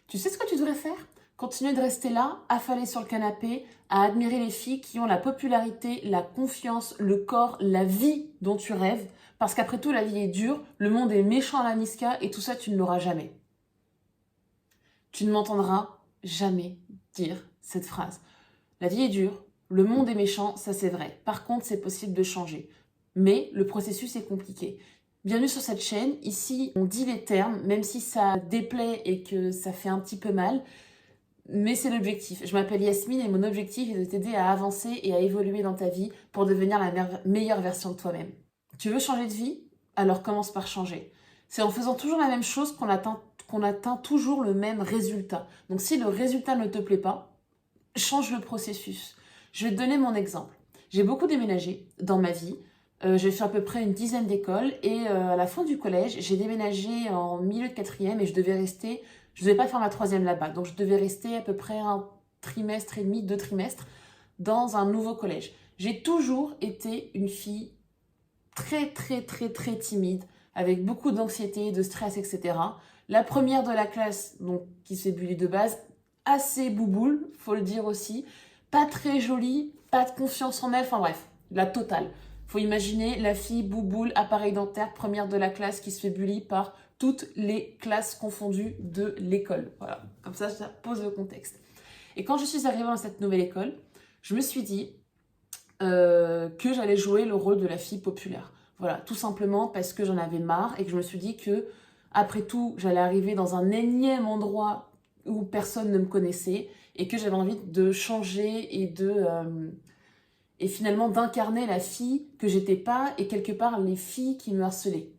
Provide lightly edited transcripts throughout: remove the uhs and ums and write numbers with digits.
Tu sais ce que tu devrais faire? Continuer de rester là, affalé sur le canapé, à admirer les filles qui ont la popularité, la confiance, le corps, la vie dont tu rêves. Parce qu'après tout, la vie est dure, le monde est méchant à la Niska et tout ça, tu ne l'auras jamais. Tu ne m'entendras jamais dire cette phrase. La vie est dure, le monde est méchant, ça c'est vrai. Par contre, c'est possible de changer. Mais le processus est compliqué. Bienvenue sur cette chaîne. Ici, on dit les termes, même si ça déplaît et que ça fait un petit peu mal. Mais c'est l'objectif. Je m'appelle Yasmine et mon objectif est de t'aider à avancer et à évoluer dans ta vie pour devenir la meilleure version de toi-même. Tu veux changer de vie? Alors commence par changer. C'est en faisant toujours la même chose qu'on atteint toujours le même résultat. Donc si le résultat ne te plaît pas, change le processus. Je vais te donner mon exemple. J'ai beaucoup déménagé dans ma vie. J'ai fait à peu près une dizaine d'écoles et à la fin du collège, j'ai déménagé en milieu de quatrième et je devais pas faire ma troisième là-bas. Donc je devais rester à peu près un trimestre et demi, 2 trimestres dans un nouveau collège. J'ai toujours été une fille très très très très timide, avec beaucoup d'anxiété, de stress, etc. La première de la classe, donc qui se fait bully de base, assez bouboule, faut le dire aussi, pas très jolie, pas de confiance en elle, enfin bref, la totale. Faut imaginer la fille bouboule, appareil dentaire, première de la classe qui se fait bully par toutes les classes confondues de l'école. Voilà, comme ça pose le contexte. Et quand je suis arrivée dans cette nouvelle école, je me suis dit que j'allais jouer le rôle de la fille populaire. Voilà, tout simplement parce que j'en avais marre et que je me suis dit que, après tout, j'allais arriver dans un énième endroit où personne ne me connaissait et que j'avais envie de changer et finalement d'incarner la fille que j'étais pas et quelque part les filles qui me harcelaient.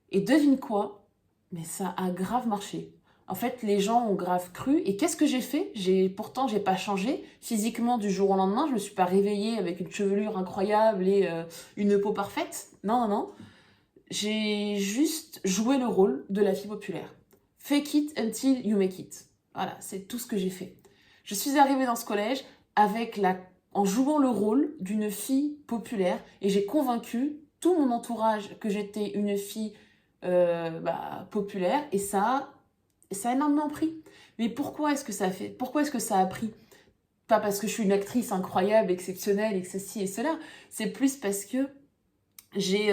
Et devine quoi? Mais ça a grave marché. En fait, les gens ont grave cru. Et qu'est-ce que j'ai fait? Pourtant, j'ai pas changé physiquement du jour au lendemain. Je me suis pas réveillée avec une chevelure incroyable et une peau parfaite. Non, non, non. J'ai juste joué le rôle de la fille populaire. Fake it until you make it. Voilà, c'est tout ce que j'ai fait. Je suis arrivée dans ce collège en jouant le rôle d'une fille populaire et j'ai convaincu tout mon entourage que j'étais une fille populaire et ça a énormément pris. Mais pourquoi est-ce que ça a fait? Pourquoi est-ce que ça a pris? Pas parce que je suis une actrice incroyable, exceptionnelle et que ceci et cela. C'est plus parce que j'ai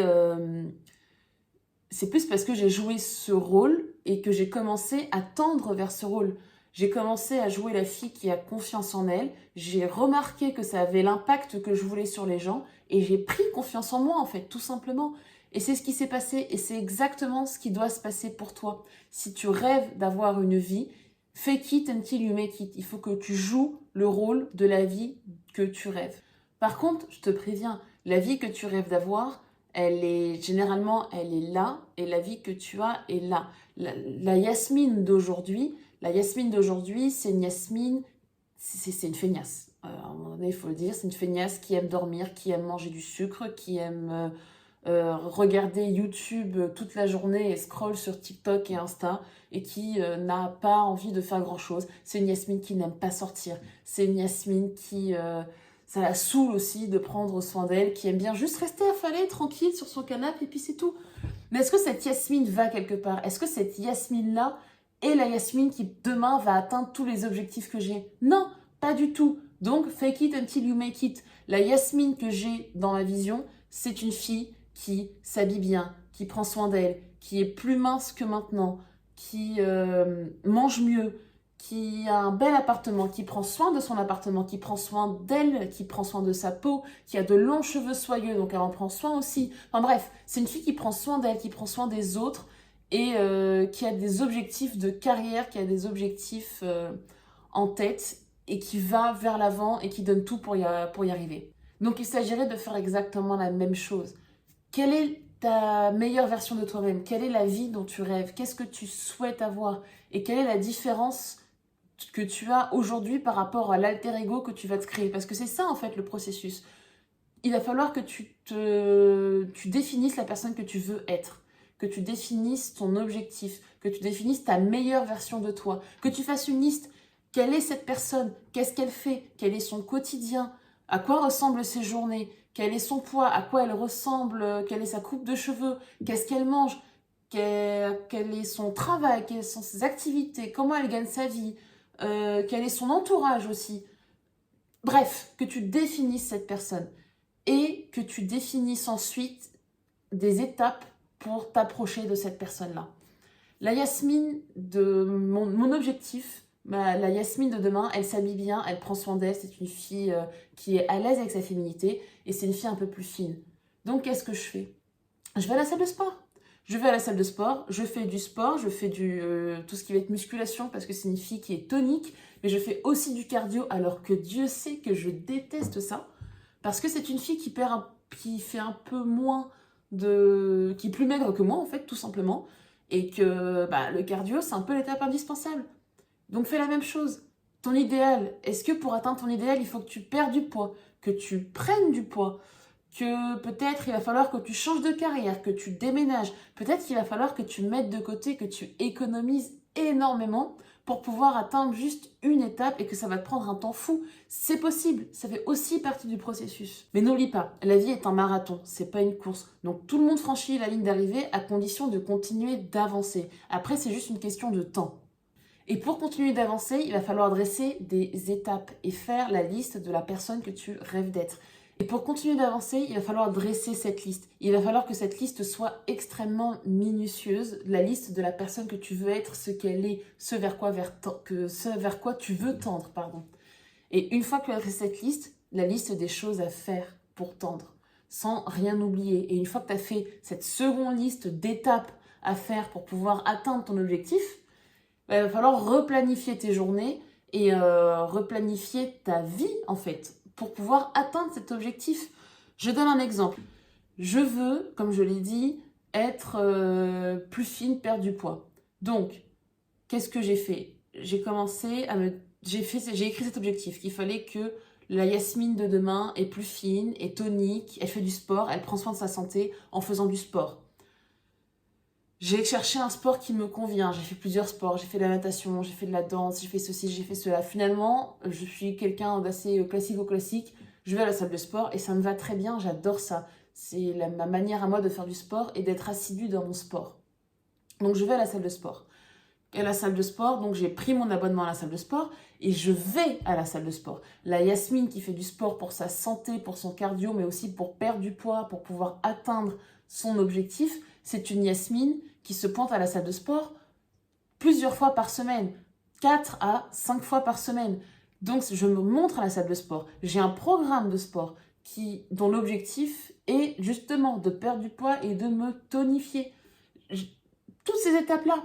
joué ce rôle et que j'ai commencé à tendre vers ce rôle. J'ai commencé à jouer la fille qui a confiance en elle. J'ai remarqué que ça avait l'impact que je voulais sur les gens et j'ai pris confiance en moi en fait, tout simplement. Et c'est ce qui s'est passé et c'est exactement ce qui doit se passer pour toi. Si tu rêves d'avoir une vie, fake it until you make it. Il faut que tu joues le rôle de la vie que tu rêves. Par contre, je te préviens, la vie que tu rêves d'avoir, elle est là et la vie que tu as est là. La Yasmine d'aujourd'hui, c'est une Yasmine, c'est une feignasse. À un moment donné, il faut le dire, c'est une feignasse qui aime dormir, qui aime manger du sucre, qui aime regarder YouTube toute la journée et scroll sur TikTok et Insta et qui n'a pas envie de faire grand-chose. C'est une Yasmine qui n'aime pas sortir. C'est une Yasmine qui... ça la saoule aussi de prendre soin d'elle, qui aime bien juste rester affalée, tranquille sur son canapé et puis c'est tout. Mais est-ce que cette Yasmine va quelque part? Est-ce que cette Yasmine-là est la Yasmine qui demain va atteindre tous les objectifs que j'ai? Non, pas du tout. Donc, fake it until you make it. La Yasmine que j'ai dans ma vision, c'est une fille qui s'habille bien, qui prend soin d'elle, qui est plus mince que maintenant, qui mange mieux, qui a un bel appartement, qui prend soin de son appartement, qui prend soin d'elle, qui prend soin de sa peau, qui a de longs cheveux soyeux, donc elle en prend soin aussi. Enfin bref, c'est une fille qui prend soin d'elle, qui prend soin des autres et qui a des objectifs de carrière, qui a des objectifs en tête et qui va vers l'avant et qui donne tout pour y arriver. Donc il s'agirait de faire exactement la même chose. Quelle est ta meilleure version de toi-même? Quelle est la vie dont tu rêves? Qu'est-ce que tu souhaites avoir? Et quelle est la différence que tu as aujourd'hui par rapport à l'alter ego que tu vas te créer? Parce que c'est ça en fait le processus. Il va falloir que tu définisses la personne que tu veux être, que tu définisses ton objectif, que tu définisses ta meilleure version de toi, que tu fasses une liste. Quelle est cette personne? Qu'est-ce qu'elle fait? Quel est son quotidien? À quoi ressemblent ses journées? Quel est son poids? À quoi elle ressemble? Quelle est sa coupe de cheveux? Qu'est-ce qu'elle mange? quel est son travail, quelles sont ses activités, comment elle gagne sa vie, quel est son entourage aussi. Bref, que tu définisses cette personne et que tu définisses ensuite des étapes pour t'approcher de cette personne-là. La Yasmine de mon objectif, la Yasmine de demain, elle s'habille bien, elle prend soin d'elle, c'est une fille qui est à l'aise avec sa féminité et c'est une fille un peu plus fine. Donc qu'est-ce que je fais? Je vais à la salle de sport. Je vais à la salle de sport, je fais du sport, je fais tout ce qui va être musculation parce que c'est une fille qui est tonique, mais je fais aussi du cardio alors que Dieu sait que je déteste ça parce que c'est une fille qui fait un peu moins qui est plus maigre que moi en fait tout simplement et que le cardio c'est un peu l'étape indispensable. Donc fais la même chose. Ton idéal, est-ce que pour atteindre ton idéal il faut que tu perdes du poids, que tu prennes du poids? Que peut-être il va falloir que tu changes de carrière, que tu déménages. Peut-être qu'il va falloir que tu mettes de côté, que tu économises énormément pour pouvoir atteindre juste une étape et que ça va te prendre un temps fou. C'est possible, ça fait aussi partie du processus. Mais n'oublie pas, la vie est un marathon, c'est pas une course. Donc tout le monde franchit la ligne d'arrivée à condition de continuer d'avancer. Après, c'est juste une question de temps. Et pour continuer d'avancer, il va falloir dresser des étapes et faire la liste de la personne que tu rêves d'être. Et pour continuer d'avancer, il va falloir dresser cette liste. Il va falloir que cette liste soit extrêmement minutieuse, la liste de la personne que tu veux être, ce qu'elle est, ce vers quoi tu veux tendre, pardon. Et une fois que tu as fait cette liste, la liste des choses à faire pour tendre, sans rien oublier. Et une fois que tu as fait cette seconde liste d'étapes à faire pour pouvoir atteindre ton objectif, il va falloir replanifier tes journées et replanifier ta vie en fait pour pouvoir atteindre cet objectif. Je donne un exemple. Je veux, comme je l'ai dit, être plus fine, perdre du poids. Donc, qu'est-ce que j'ai fait? J'ai écrit cet objectif qu'il fallait que la Yasmine de demain est plus fine, est tonique, elle fait du sport, elle prend soin de sa santé en faisant du sport. J'ai cherché un sport qui me convient. J'ai fait plusieurs sports. J'ai fait de la natation, j'ai fait de la danse, j'ai fait ceci, j'ai fait cela. Finalement, je suis quelqu'un d'assez classique. Je vais à la salle de sport et ça me va très bien. J'adore ça. C'est ma manière à moi de faire du sport et d'être assidue dans mon sport. Donc, je vais à la salle de sport. Et à la salle de sport, donc j'ai pris mon abonnement à la salle de sport et je vais à la salle de sport. La Yasmine qui fait du sport pour sa santé, pour son cardio, mais aussi pour perdre du poids, pour pouvoir atteindre son objectif, c'est une Yasmine qui se pointe à la salle de sport plusieurs fois par semaine, 4 à 5 fois par semaine. Donc je me montre à la salle de sport. J'ai un programme de sport dont l'objectif est justement de perdre du poids et de me tonifier. Toutes ces étapes-là.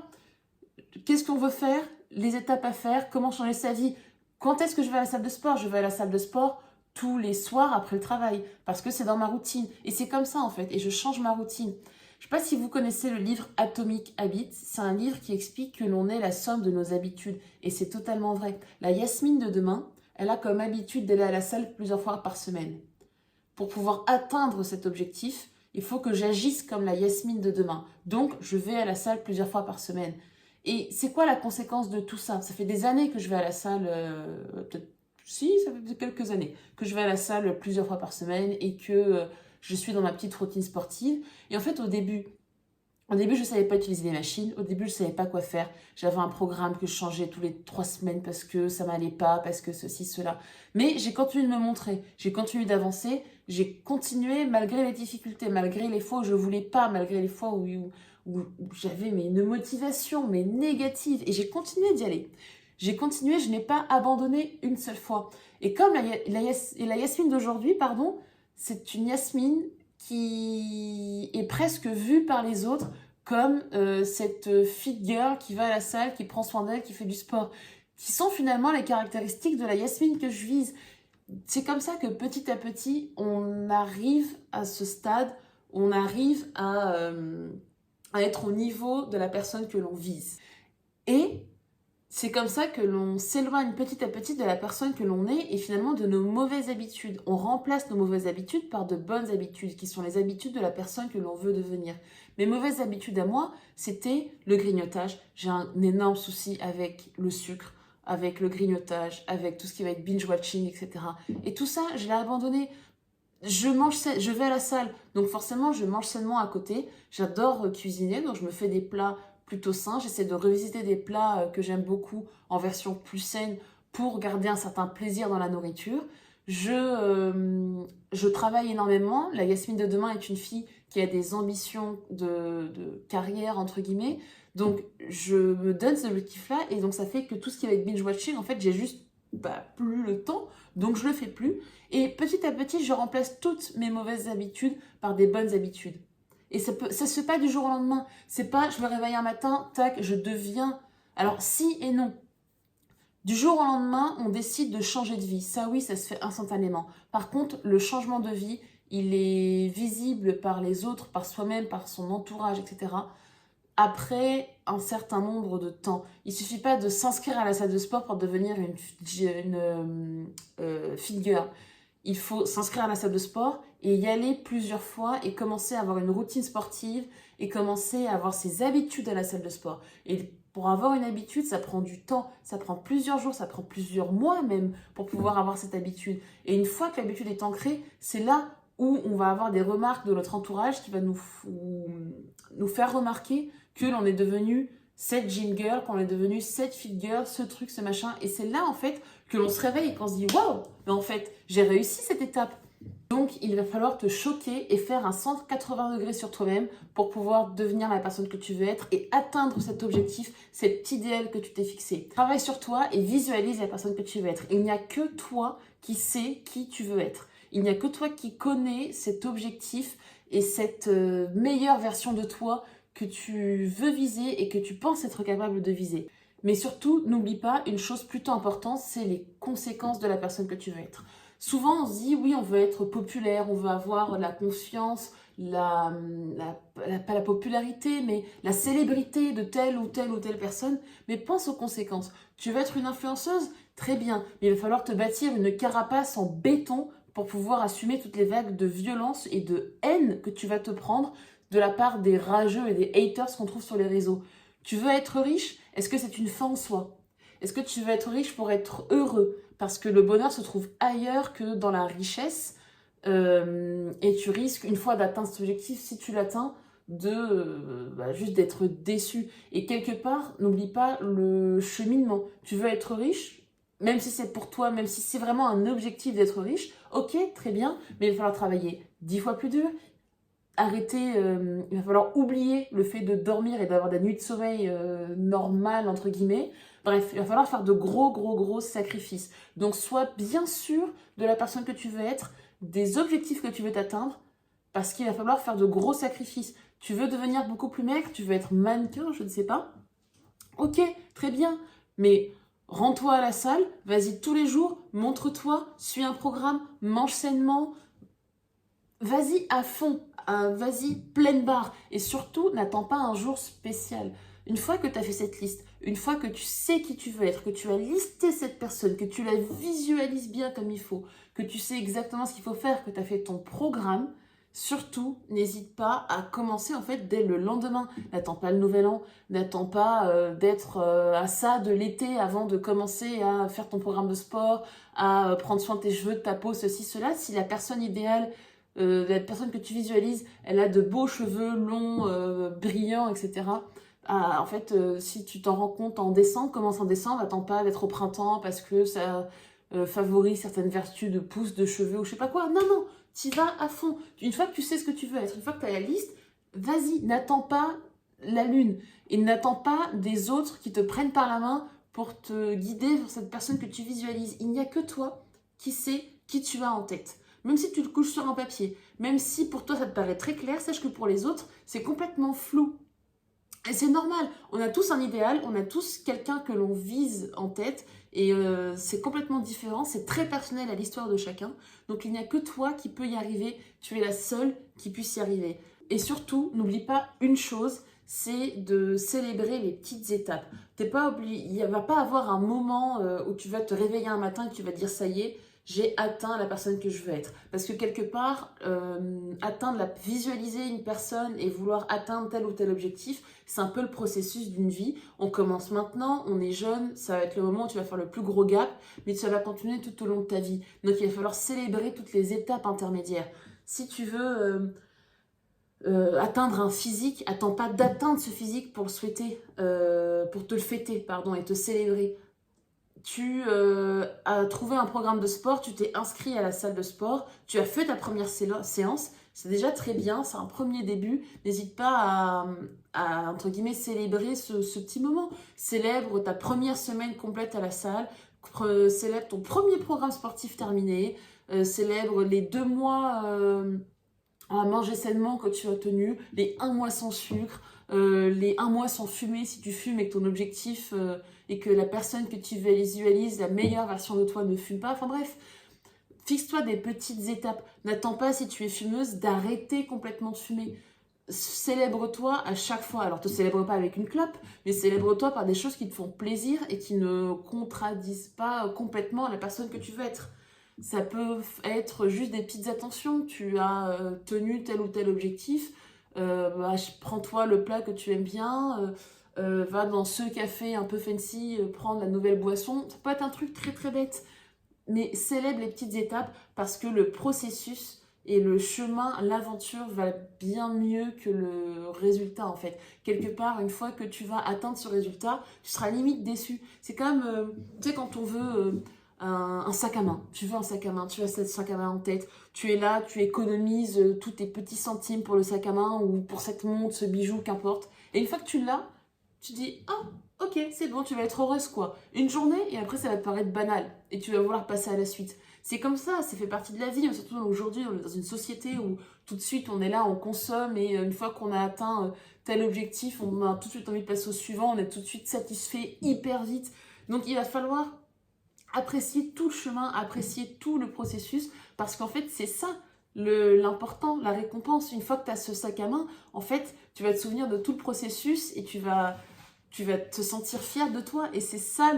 Qu'est-ce qu'on veut faire? Les étapes à faire? Comment changer sa vie? Quand est-ce que je vais à la salle de sport? Je vais à la salle de sport tous les soirs après le travail parce que c'est dans ma routine. Et c'est comme ça en fait. Et je change ma routine. Je ne sais pas si vous connaissez le livre Atomic Habits. C'est un livre qui explique que l'on est la somme de nos habitudes. Et c'est totalement vrai. La Yasmine de demain, elle a comme habitude d'aller à la salle plusieurs fois par semaine. Pour pouvoir atteindre cet objectif, il faut que j'agisse comme la Yasmine de demain. Donc, je vais à la salle plusieurs fois par semaine. Et c'est quoi la conséquence de tout ça? Ça fait des années que je vais à la salle, ça fait quelques années que je vais à la salle plusieurs fois par semaine et que je suis dans ma petite routine sportive. Et en fait, au début, je ne savais pas utiliser les machines. Au début, je ne savais pas quoi faire. J'avais un programme que je changeais tous les 3 semaines parce que ça m'allait pas, parce que ceci, cela. Mais j'ai continué de me montrer. J'ai continué d'avancer. J'ai continué malgré les difficultés, malgré les fois où je voulais pas, malgré les fois où j'avais une motivation négative. Et j'ai continué d'y aller. J'ai continué, je n'ai pas abandonné une seule fois. Et comme la Yasmine d'aujourd'hui, pardon, c'est une Yasmine qui est presque vue par les autres comme cette fit girl qui va à la salle, qui prend soin d'elle, qui fait du sport, qui sont finalement les caractéristiques de la Yasmine que je vise. C'est comme ça que petit à petit, on arrive à ce stade, on arrive à être au niveau de la personne que l'on vise. Et c'est comme ça que l'on s'éloigne petit à petit de la personne que l'on est et finalement de nos mauvaises habitudes. On remplace nos mauvaises habitudes par de bonnes habitudes qui sont les habitudes de la personne que l'on veut devenir. Mes mauvaises habitudes à moi, c'était le grignotage. J'ai un énorme souci avec le sucre, avec le grignotage, avec tout ce qui va être binge-watching, etc. Et tout ça, je l'ai abandonné. je vais à la salle, donc forcément je mange sainement à côté. J'adore cuisiner, donc je me fais des plats plutôt sains. J'essaie de revisiter des plats que j'aime beaucoup en version plus saine pour garder un certain plaisir dans la nourriture. Je travaille énormément. La Yasmine de demain est une fille qui a des ambitions de carrière, entre guillemets. Donc, je me donne cet objectif-là et donc ça fait que tout ce qui va être binge-watching, en fait, j'ai juste plus le temps, donc je le fais plus. Et petit à petit, je remplace toutes mes mauvaises habitudes par des bonnes habitudes. Et ça se fait pas du jour au lendemain. C'est pas, je me réveille un matin, tac, je deviens... Alors, si et non. Du jour au lendemain, on décide de changer de vie. Ça, oui, ça se fait instantanément. Par contre, le changement de vie, il est visible par les autres, par soi-même, par son entourage, etc. Après un certain nombre de temps. Il suffit pas de s'inscrire à la salle de sport pour devenir une fit girl. Il faut s'inscrire à la salle de sport et y aller plusieurs fois et commencer à avoir une routine sportive et commencer à avoir ses habitudes à la salle de sport. Et pour avoir une habitude, ça prend du temps, ça prend plusieurs jours, ça prend plusieurs mois même pour pouvoir avoir cette habitude. Et une fois que l'habitude est ancrée, c'est là où on va avoir des remarques de notre entourage qui va nous faire remarquer que l'on est devenu cette gym girl, qu'on est devenu cette fit girl, ce truc, ce machin. Et c'est là, en fait, que l'on se réveille et qu'on se dit « Waouh, mais en fait, j'ai réussi cette étape ». Donc, il va falloir te choquer et faire un 180 degrés sur toi-même pour pouvoir devenir la personne que tu veux être et atteindre cet objectif, cet idéal que tu t'es fixé. Travaille sur toi et visualise la personne que tu veux être. Il n'y a que toi qui sais qui tu veux être. Il n'y a que toi qui connais cet objectif et cette meilleure version de toi que tu veux viser et que tu penses être capable de viser. Mais surtout, n'oublie pas une chose plutôt importante, c'est les conséquences de la personne que tu veux être. Souvent, on se dit, oui, on veut être populaire, on veut avoir la confiance, pas la popularité, mais la célébrité de telle ou telle ou telle personne. Mais pense aux conséquences. Tu veux être une influenceuse? Très bien. Mais il va falloir te bâtir une carapace en béton pour pouvoir assumer toutes les vagues de violence et de haine que tu vas te prendre de la part des rageux et des haters qu'on trouve sur les réseaux. Tu veux être riche? Est-ce que c'est une fin en soi? Est-ce que tu veux être riche pour être heureux? Parce que le bonheur se trouve ailleurs que dans la richesse. Et tu risques, une fois d'atteindre cet objectif, si tu l'atteins, juste d'être déçu. Et quelque part, n'oublie pas le cheminement. Tu veux être riche, même si c'est pour toi, même si c'est vraiment un objectif d'être riche, ok, très bien, mais il va falloir travailler 10 fois plus dur. Il va falloir oublier le fait de dormir et d'avoir des nuits de sommeil normales, entre guillemets. Bref, il va falloir faire de gros sacrifices. Donc, sois bien sûr de la personne que tu veux être, des objectifs que tu veux t'atteindre, parce qu'il va falloir faire de gros sacrifices. Tu veux devenir beaucoup plus maigre, tu veux être mannequin, je ne sais pas. Ok, très bien, mais rends-toi à la salle, vas-y tous les jours, montre-toi, suis un programme, mange sainement, vas-y à fond, vas-y pleine barre. Et surtout, n'attends pas un jour spécial. Une fois que tu as fait cette liste, une fois que tu sais qui tu veux être, que tu as listé cette personne, que tu la visualises bien comme il faut, que tu sais exactement ce qu'il faut faire, que tu as fait ton programme, surtout, n'hésite pas à commencer en fait dès le lendemain. N'attends pas le nouvel an, n'attends pas d'être à ça de l'été avant de commencer à faire ton programme de sport, à prendre soin de tes cheveux, de ta peau, ceci, cela. Si la personne idéale, la personne que tu visualises, elle a de beaux cheveux longs, brillants, etc. En fait, si tu t'en rends compte en décembre, commence en décembre, attends pas d'être au printemps parce que ça favorise certaines vertus de pousse de cheveux ou je sais pas quoi. Non, non, t'y vas à fond. Une fois que tu sais ce que tu veux être, une fois que tu as la liste, vas-y, n'attends pas la lune et n'attends pas des autres qui te prennent par la main pour te guider vers cette personne que tu visualises. Il n'y a que toi qui sais qui tu as en tête. Même si tu le couches sur un papier, même si pour toi ça te paraît très clair, sache que pour les autres, c'est complètement flou. Et c'est normal, on a tous un idéal, on a tous quelqu'un que l'on vise en tête et c'est complètement différent, c'est très personnel à l'histoire de chacun. Donc il n'y a que toi qui peux y arriver, tu es la seule qui puisse y arriver. Et surtout, n'oublie pas une chose, c'est de célébrer les petites étapes. Il ne va pas avoir un moment où tu vas te réveiller un matin et tu vas dire ça y est, j'ai atteint la personne que je veux être. Parce que quelque part, visualiser une personne et vouloir atteindre tel ou tel objectif, c'est un peu le processus d'une vie. On commence maintenant, on est jeune, ça va être le moment où tu vas faire le plus gros gap, mais ça va continuer tout au long de ta vie. Donc il va falloir célébrer toutes les étapes intermédiaires. Si tu veux atteindre un physique, attends pas d'atteindre ce physique pour le souhaiter, pour te le fêter, pardon, et te célébrer. Tu as trouvé un programme de sport, tu t'es inscrit à la salle de sport, tu as fait ta première séance, c'est déjà très bien, c'est un premier début. N'hésite pas entre guillemets, célébrer ce petit moment. Célèbre ta première semaine complète à la salle, célèbre ton premier programme sportif terminé, célèbre les 2 mois à manger sainement que tu as tenu, les 1 mois sans sucre, les 1 mois sans fumer si tu fumes et que ton objectif et que la personne que tu visualises, la meilleure version de toi, ne fume pas. Enfin bref, fixe-toi des petites étapes. N'attends pas, si tu es fumeuse, d'arrêter complètement de fumer. Célèbre-toi à chaque fois. Alors, te célèbre pas avec une clope, mais célèbre-toi par des choses qui te font plaisir et qui ne contradisent pas complètement la personne que tu veux être. Ça peut être juste des petites attentions. Tu as tenu tel ou tel objectif. Prends-toi le plat que tu aimes bien. Va dans ce café un peu fancy, prendre la nouvelle boisson. Ça peut être un truc très très bête. Mais célèbre les petites étapes parce que le processus et le chemin, l'aventure va bien mieux que le résultat en fait. Quelque part, une fois que tu vas atteindre ce résultat, tu seras limite déçu. C'est comme, tu sais, quand on veut un sac à main. Tu veux un sac à main, tu as ce sac à main en tête. Tu es là, tu économises tous tes petits centimes pour le sac à main ou pour cette montre, ce bijou, qu'importe. Et une fois que tu l'as, tu dis, ah, ok, c'est bon, tu vas être heureuse quoi. Une journée et après ça va te paraître banal et tu vas vouloir passer à la suite. C'est comme ça fait partie de la vie, surtout aujourd'hui on est dans une société où tout de suite on est là, on consomme et une fois qu'on a atteint tel objectif, on a tout de suite envie de passer au suivant, on est tout de suite satisfait hyper vite. Donc il va falloir apprécier tout le chemin, apprécier tout le processus parce qu'en fait c'est ça l'important, la récompense. Une fois que tu as ce sac à main, en fait tu vas te souvenir de tout le processus et tu vas te sentir fier de toi. Et c'est ça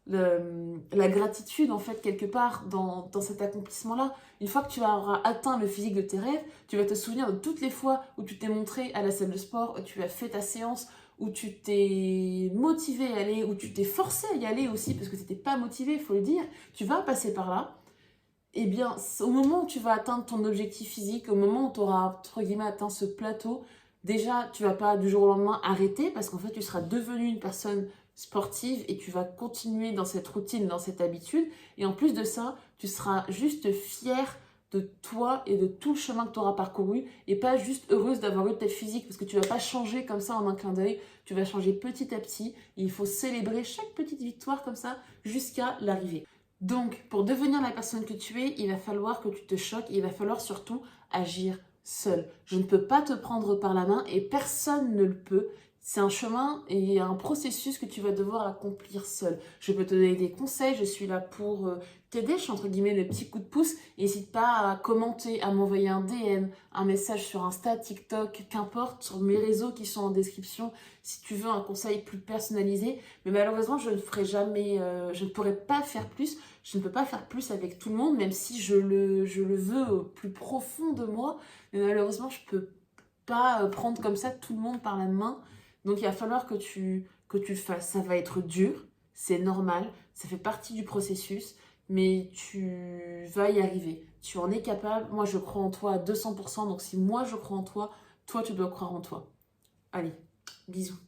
la gratitude, en fait, quelque part, dans cet accomplissement-là. Une fois que tu auras atteint le physique de tes rêves, tu vas te souvenir de toutes les fois où tu t'es montré à la salle de sport, où tu as fait ta séance, où tu t'es motivé à y aller, où tu t'es forcé à y aller aussi, parce que tu n'étais pas motivé, il faut le dire. Tu vas passer par là. Eh bien, au moment où tu vas atteindre ton objectif physique, au moment où tu auras, entre guillemets, atteint ce plateau, déjà, tu vas pas du jour au lendemain arrêter parce qu'en fait, tu seras devenu une personne sportive et tu vas continuer dans cette routine, dans cette habitude. Et en plus de ça, tu seras juste fière de toi et de tout le chemin que tu auras parcouru et pas juste heureuse d'avoir eu tel physique parce que tu vas pas changer comme ça en un clin d'œil. Tu vas changer petit à petit et il faut célébrer chaque petite victoire comme ça jusqu'à l'arrivée. Donc, pour devenir la personne que tu es, il va falloir que tu te choques et il va falloir surtout agir seul. Je ne peux pas te prendre par la main et personne ne le peut. C'est un chemin et un processus que tu vas devoir accomplir seul. Je peux te donner des conseils, je suis là pour t'aider, je suis entre guillemets le petit coup de pouce. N'hésite pas à commenter, à m'envoyer un DM, un message sur Insta, TikTok, qu'importe, sur mes réseaux qui sont en description si tu veux un conseil plus personnalisé. Mais malheureusement, je ne ferai jamais, je ne pourrai pas faire plus. Je ne peux pas faire plus avec tout le monde, même si je le veux au plus profond de moi. Mais malheureusement, je peux pas prendre comme ça tout le monde par la main. Donc il va falloir que tu le fasses. Ça va être dur, c'est normal, ça fait partie du processus, mais tu vas y arriver. Tu en es capable. Moi, je crois en toi à 200%. Donc si moi, je crois en toi, toi, tu dois croire en toi. Allez, bisous.